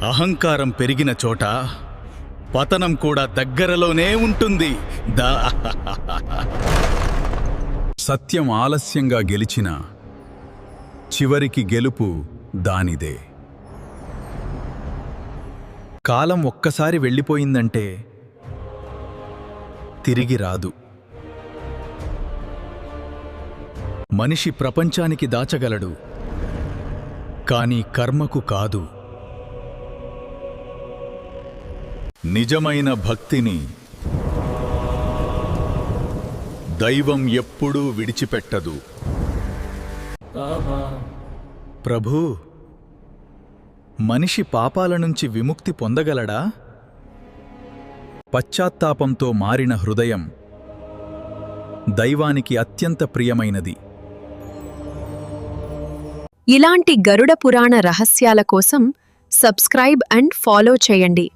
అహంకారం పెరిగిన చోట పతనం కూడా దగ్గరలోనే ఉంటుంది. సత్యం ఆలస్యంగా గెలిచినా చివరికి గెలుపు దానిదే. కాలం ఒక్కసారి వెళ్ళిపోయిందంటే తిరిగి రాదు. మనిషి ప్రపంచానికి దాచగలడు, కానీ కర్మకు కాదు. నిజమైన భక్తిని దైవం ఎప్పుడూ విడిచిపెట్టదు. ప్రభూ, మనిషి పాపాల నుంచి విముక్తి పొందగలడా? పశ్చాత్తాపంతో మారిన హృదయం దైవానికి అత్యంత ప్రియమైనది. ఇలాంటి గరుడ పురాణ రహస్యాల కోసం సబ్స్క్రైబ్ అండ్ ఫాలో చేయండి.